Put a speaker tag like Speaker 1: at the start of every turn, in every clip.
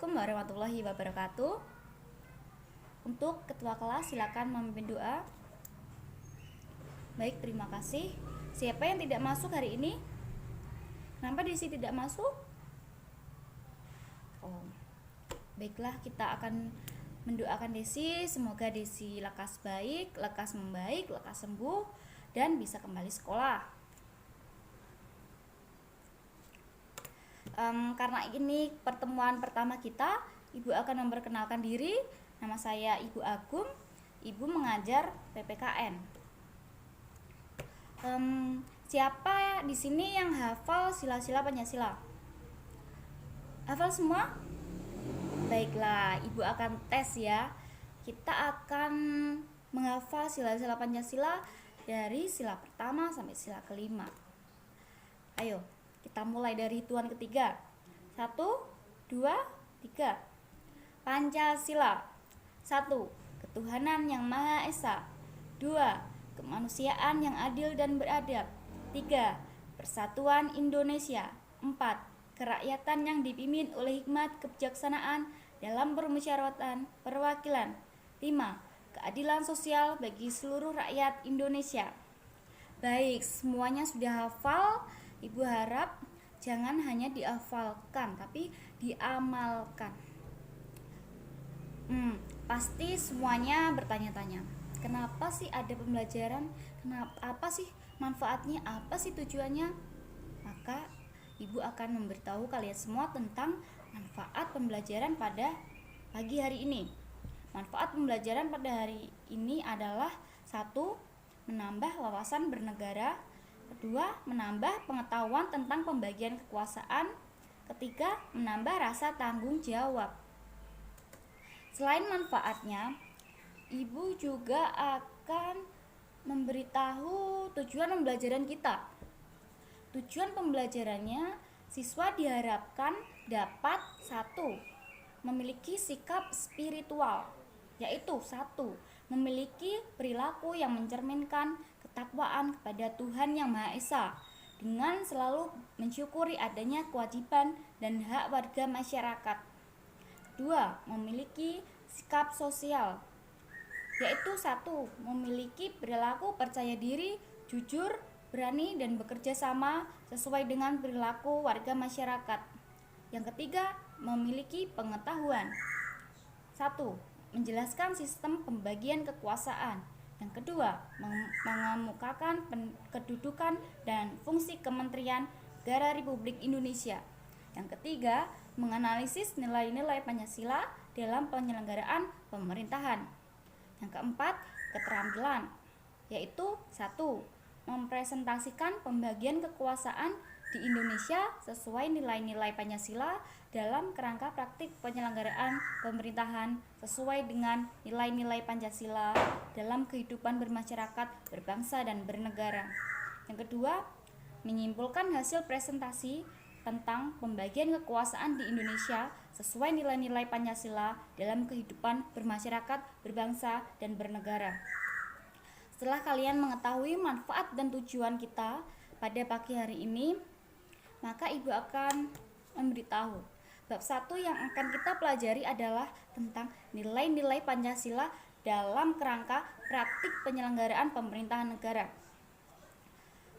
Speaker 1: Assalamualaikum warahmatullahi wabarakatuh. Untuk ketua kelas silakan memimpin doa. Baik, terima kasih. Siapa yang tidak masuk hari ini? Kenapa Desi tidak masuk? Oh, baiklah, kita akan mendoakan Desi. Semoga Desi lekas baik, lekas membaik, lekas sembuh, dan bisa kembali sekolah. Karena ini pertemuan pertama kita, Ibu akan memperkenalkan diri. Nama saya Ibu Agum. Ibu mengajar PPKN. Siapa di sini yang hafal sila-sila Pancasila? Hafal semua? Baiklah, Ibu akan tes ya. Kita akan menghafal sila-sila Pancasila dari sila pertama sampai sila kelima. Ayo, kita mulai dari hitungan ketiga. 1, 2, 3. Pancasila. 1. Ketuhanan yang Maha Esa. 2. Kemanusiaan yang adil dan beradab. 3. Persatuan Indonesia. 4. Kerakyatan yang dipimpin oleh hikmat kebijaksanaan dalam permusyawaratan perwakilan. 5. Keadilan sosial bagi seluruh rakyat Indonesia. Baik, semuanya sudah hafal. Ibu harap jangan hanya dihafalkan, tapi diamalkan. Pasti semuanya bertanya-tanya, kenapa sih ada pembelajaran? Apa sih manfaatnya? Apa sih tujuannya? Maka Ibu akan memberitahu kalian semua tentang manfaat pembelajaran pada pagi hari ini. Manfaat pembelajaran pada hari ini adalah 1. Menambah wawasan bernegara. 2. Menambah pengetahuan tentang pembagian kekuasaan. 3. Menambah rasa tanggung jawab. Selain manfaatnya, Ibu juga akan memberitahu tujuan pembelajaran kita. Tujuan pembelajarannya, siswa diharapkan dapat 1. Memiliki sikap spiritual, yaitu 1. Memiliki perilaku yang mencerminkan ketakwaan kepada Tuhan Yang Maha Esa dengan selalu mensyukuri adanya kewajiban dan hak warga masyarakat. 2. Memiliki sikap sosial, yaitu 1. Memiliki perilaku percaya diri, jujur, berani, dan bekerja sama sesuai dengan perilaku warga masyarakat. Yang ketiga, memiliki pengetahuan. 1. Menjelaskan sistem pembagian kekuasaan. Yang kedua, mengemukakan kedudukan dan fungsi Kementerian Negara Republik Indonesia. Yang ketiga, menganalisis nilai-nilai Pancasila dalam penyelenggaraan pemerintahan. Yang keempat, keterampilan, yaitu 1. Mempresentasikan pembagian kekuasaan di Indonesia sesuai nilai-nilai Pancasila dalam kerangka praktik penyelenggaraan pemerintahan sesuai dengan nilai-nilai Pancasila dalam kehidupan bermasyarakat, berbangsa, dan bernegara. Yang kedua, menyimpulkan hasil presentasi tentang pembagian kekuasaan di Indonesia sesuai nilai-nilai Pancasila dalam kehidupan bermasyarakat, berbangsa, dan bernegara. Setelah kalian mengetahui manfaat dan tujuan kita pada pagi hari ini, maka Ibu akan memberitahu. Bab 1 yang akan kita pelajari adalah tentang nilai-nilai Pancasila dalam kerangka praktik penyelenggaraan pemerintahan negara.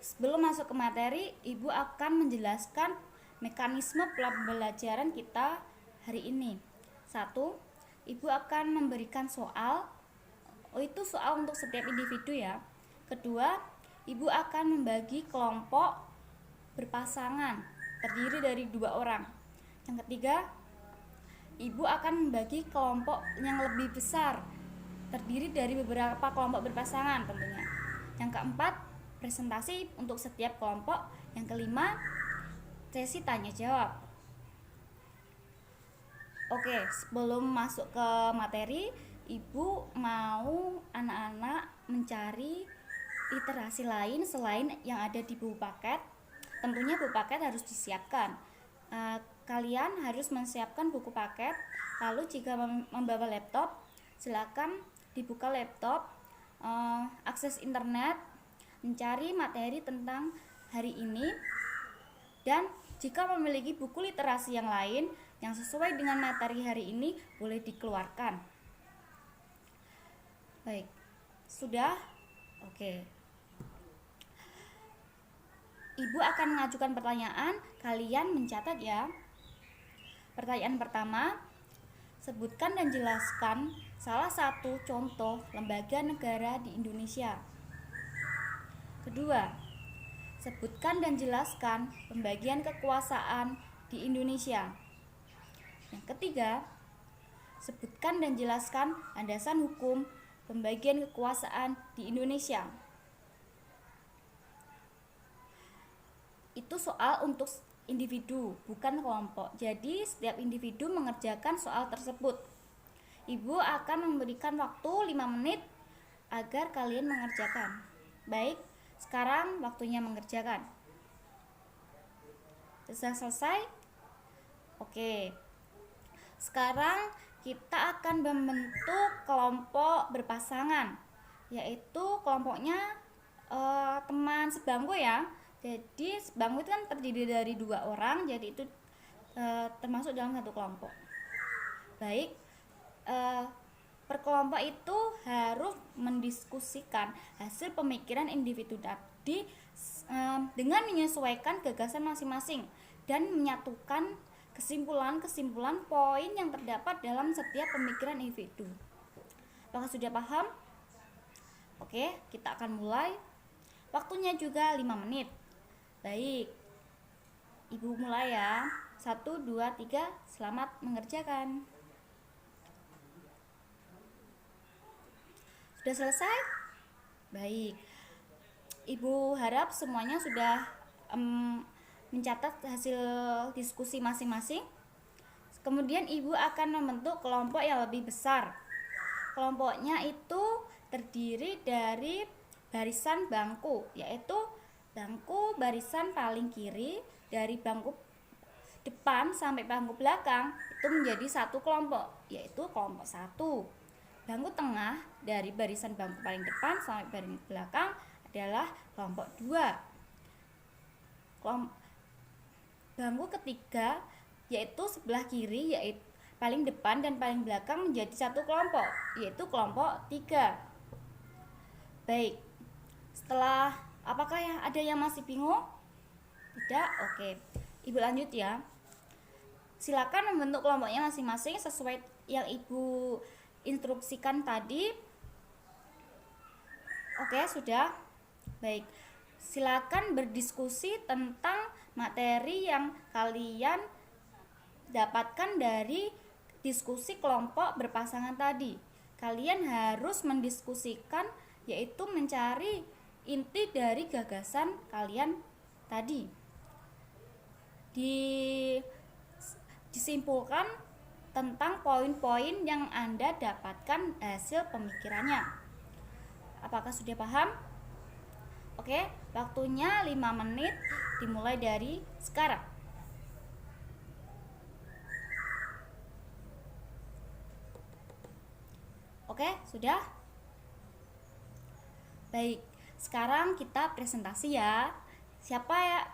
Speaker 1: Sebelum masuk ke materi, Ibu akan menjelaskan mekanisme pembelajaran kita hari ini. 1. Ibu akan memberikan soal. Itu soal untuk setiap individu ya. Kedua, Ibu akan membagi kelompok berpasangan terdiri dari 2 orang. Yang ketiga, Ibu akan membagi kelompok yang lebih besar terdiri dari beberapa kelompok berpasangan tentunya. Yang keempat, presentasi untuk setiap kelompok. Yang kelima, sesi tanya jawab. Oke, sebelum masuk ke materi, Ibu mau anak-anak mencari literasi lain selain yang ada di buku paket. Tentunya buku paket harus disiapkan. Kalian harus menyiapkan buku paket. Lalu jika membawa laptop, silakan dibuka laptop, akses internet, mencari materi tentang hari ini. Dan jika memiliki buku literasi yang lain yang sesuai dengan materi hari ini boleh dikeluarkan. Baik, sudah? Oke. Ibu akan mengajukan pertanyaan, kalian mencatat ya. Pertanyaan pertama, sebutkan dan jelaskan salah satu contoh lembaga negara di Indonesia. Kedua, sebutkan dan jelaskan pembagian kekuasaan di Indonesia. Yang ketiga, sebutkan dan jelaskan landasan hukum pembagian kekuasaan di Indonesia. Itu soal untuk individu, bukan kelompok. Jadi setiap individu mengerjakan soal tersebut. Ibu akan memberikan waktu 5 menit agar kalian mengerjakan. Baik, sekarang waktunya mengerjakan. Sudah selesai? Oke. Sekarang kita akan membentuk kelompok berpasangan, yaitu kelompoknya teman sebangku ya. Jadi sebangku itu kan terdiri dari 2 orang, jadi itu termasuk dalam satu kelompok. Baik, per kelompok itu harus mendiskusikan hasil pemikiran individu tadi dengan menyesuaikan gagasan masing-masing dan menyatukan kesimpulan-kesimpulan poin yang terdapat dalam setiap pemikiran individu. Apakah sudah paham? Oke, kita akan mulai. Waktunya juga 5 menit. Baik, Ibu mulai ya. 1, 2, 3, selamat mengerjakan. Sudah selesai? Baik, Ibu harap semuanya sudah mencatat hasil diskusi masing-masing. Kemudian Ibu akan membentuk kelompok yang lebih besar. Kelompoknya itu terdiri dari barisan bangku, yaitu bangku barisan paling kiri dari bangku depan sampai bangku belakang itu menjadi satu kelompok, yaitu kelompok 1. Bangku tengah dari barisan bangku paling depan sampai bangku belakang adalah kelompok 2. Bangku ketiga yaitu sebelah kiri yaitu paling depan dan paling belakang menjadi satu kelompok, yaitu kelompok 3. Baik, setelah apakah ada yang masih bingung? Tidak? Oke, Ibu lanjut ya. Silakan membentuk kelompoknya masing-masing sesuai yang Ibu instruksikan tadi. Oke, sudah. Baik, silakan berdiskusi tentang materi yang kalian dapatkan dari diskusi kelompok berpasangan tadi. Kalian harus mendiskusikan, yaitu mencari inti dari gagasan kalian tadi. Disimpulkan tentang poin-poin yang Anda dapatkan hasil pemikirannya. Apakah sudah paham? Oke, waktunya 5 menit dimulai dari sekarang. Oke, sudah? Baik, sekarang kita presentasi ya.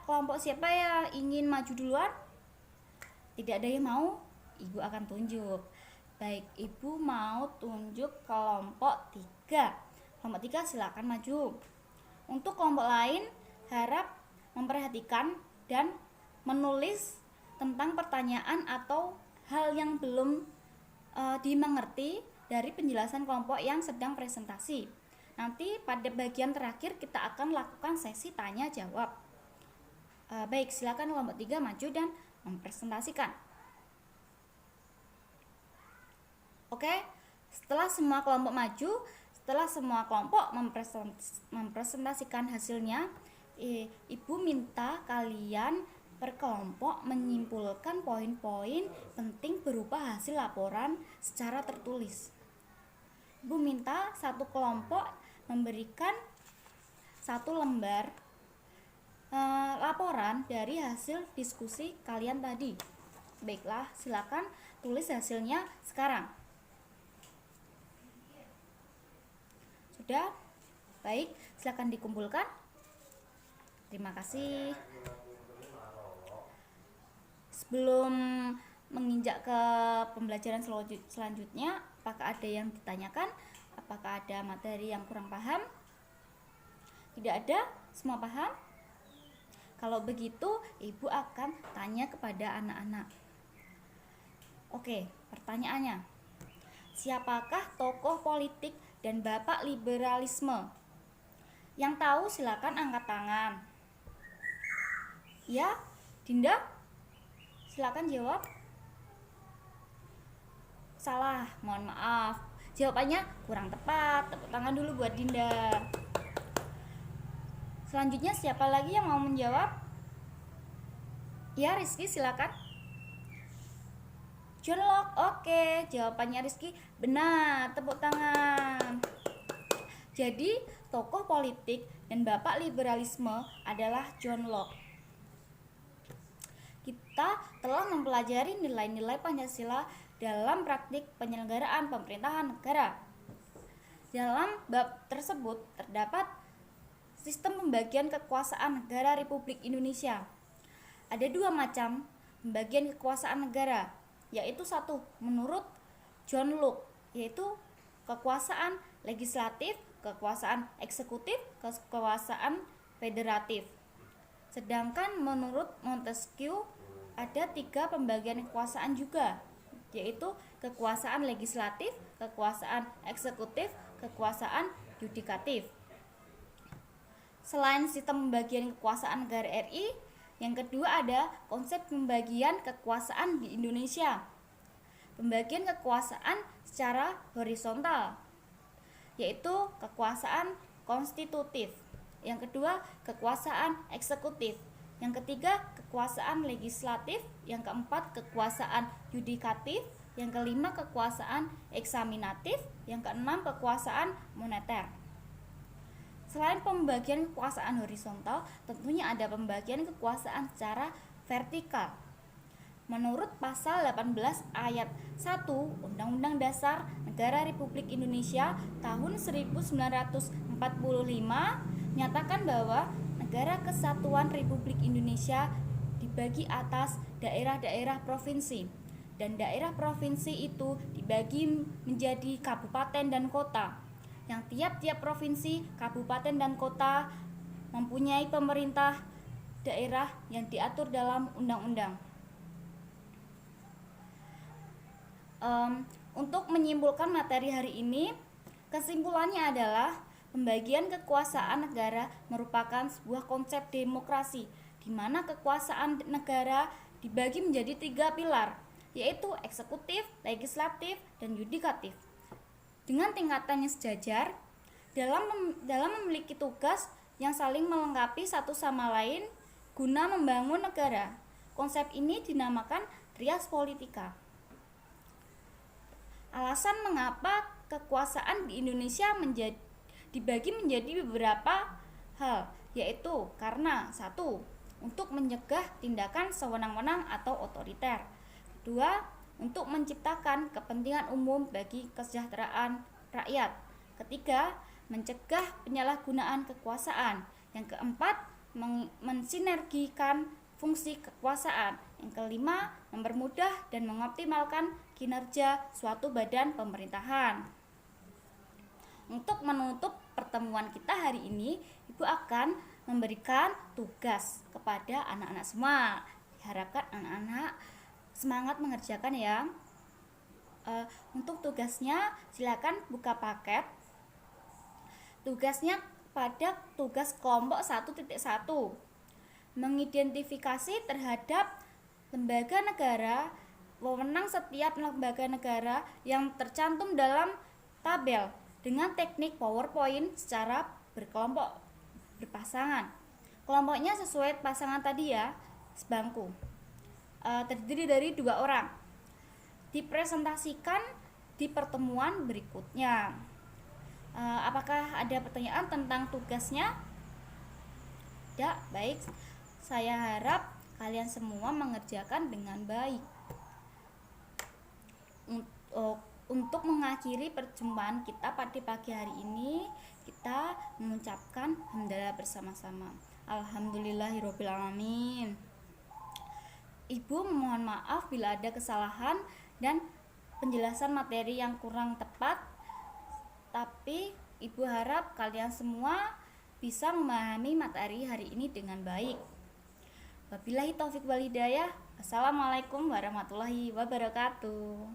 Speaker 1: Kelompok siapa yang ingin maju duluan? Tidak ada yang mau? Ibu akan tunjuk. Baik, Ibu mau tunjuk kelompok 3. Kelompok 3 silakan maju. Untuk kelompok lain, harap memperhatikan dan menulis tentang pertanyaan atau hal yang belum dimengerti dari penjelasan kelompok yang sedang presentasi. Nanti pada bagian terakhir kita akan lakukan sesi tanya jawab. Baik, silakan kelompok 3 maju dan mempresentasikan. Oke, setelah semua kelompok maju, setelah semua kelompok mempresentasikan hasilnya, Ibu minta kalian per kelompok menyimpulkan poin-poin penting berupa hasil laporan secara tertulis. Ibu minta satu kelompok memberikan 1 lembar laporan dari hasil diskusi kalian tadi. Baiklah, silakan tulis hasilnya sekarang. Sudah? Baik, silakan dikumpulkan. Terima kasih. Sebelum menginjak ke pembelajaran selanjutnya, apakah ada yang ditanyakan? Apakah ada materi yang kurang paham? Tidak ada? Semua paham? Kalau begitu, Ibu akan tanya kepada anak-anak. Oke, pertanyaannya. Siapakah tokoh politik dan bapak liberalisme? Yang tahu silakan angkat tangan. Ya, Dinda? Silakan jawab. Salah, mohon maaf. Jawabannya kurang tepat. Tepuk tangan dulu buat Dinda. Selanjutnya siapa lagi yang mau menjawab? Ya, Rizky silakan. John Locke. Oke, jawabannya Rizky benar. Tepuk tangan. Jadi, tokoh politik dan bapak liberalisme adalah John Locke. Kita telah mempelajari nilai-nilai Pancasila dalam praktik penyelenggaraan pemerintahan negara. Dalam bab tersebut terdapat sistem pembagian kekuasaan negara Republik Indonesia. Ada dua macam pembagian kekuasaan negara, yaitu satu menurut John Locke, yaitu kekuasaan legislatif, kekuasaan eksekutif, kekuasaan federatif. Sedangkan menurut Montesquieu ada tiga pembagian kekuasaan juga, yaitu kekuasaan legislatif, kekuasaan eksekutif, kekuasaan yudikatif. Selain sistem pembagian kekuasaan negara RI, yang kedua ada konsep pembagian kekuasaan di Indonesia. Pembagian kekuasaan secara horizontal, yaitu kekuasaan konstitutif. Yang kedua, kekuasaan eksekutif. Yang ketiga, kekuasaan legislatif. Yang keempat, kekuasaan yudikatif. Yang kelima, kekuasaan eksaminatif. Yang keenam, kekuasaan moneter. Selain pembagian kekuasaan horizontal, tentunya ada pembagian kekuasaan secara vertikal. Menurut pasal 18 ayat 1 Undang-Undang Dasar Negara Republik Indonesia tahun 1945 menyatakan bahwa Negara Kesatuan Republik Indonesia dibagi atas daerah-daerah provinsi, dan daerah provinsi itu dibagi menjadi kabupaten dan kota, yang tiap-tiap provinsi, kabupaten, dan kota mempunyai pemerintah daerah yang diatur dalam undang-undang. Untuk menyimpulkan materi hari ini, kesimpulannya adalah pembagian kekuasaan negara merupakan sebuah konsep demokrasi, di mana kekuasaan negara dibagi menjadi tiga pilar, yaitu eksekutif, legislatif, dan yudikatif. Dengan tingkatannya sejajar, dalam memiliki tugas yang saling melengkapi satu sama lain guna membangun negara. Konsep ini dinamakan trias politika. Alasan mengapa kekuasaan di Indonesia dibagi menjadi beberapa hal, yaitu karena satu, untuk mencegah tindakan sewenang-wenang atau otoriter. Kedua, untuk menciptakan kepentingan umum bagi kesejahteraan rakyat. Ketiga, mencegah penyalahgunaan kekuasaan. Yang keempat, mensinergikan fungsi kekuasaan. Yang kelima, mempermudah dan mengoptimalkan kinerja suatu badan pemerintahan. Untuk menutup pertemuan kita hari ini, Ibu akan memberikan tugas kepada anak-anak semua. Diharapkan anak-anak semangat mengerjakan ya. Untuk tugasnya silakan buka paket. Tugasnya pada tugas kelompok 1.1, mengidentifikasi terhadap lembaga negara, wewenang setiap lembaga negara yang tercantum dalam tabel dengan teknik PowerPoint secara berkelompok berpasangan. Kelompoknya sesuai pasangan tadi ya, sebangku. Terdiri dari 2 orang. Dipresentasikan di pertemuan berikutnya. Apakah ada pertanyaan tentang tugasnya? Ya, baik. Saya harap kalian semua mengerjakan dengan baik. Untuk mengakhiri perjumpaan kita pada pagi hari ini, kita mengucapkan hamdalah bersama-sama. Alhamdulillahirobbilalamin. Ibu memohon maaf bila ada kesalahan dan penjelasan materi yang kurang tepat, tapi Ibu harap kalian semua bisa memahami materi hari ini dengan baik. Wabillahi taufik wal hidayah. Assalamualaikum warahmatullahi wabarakatuh.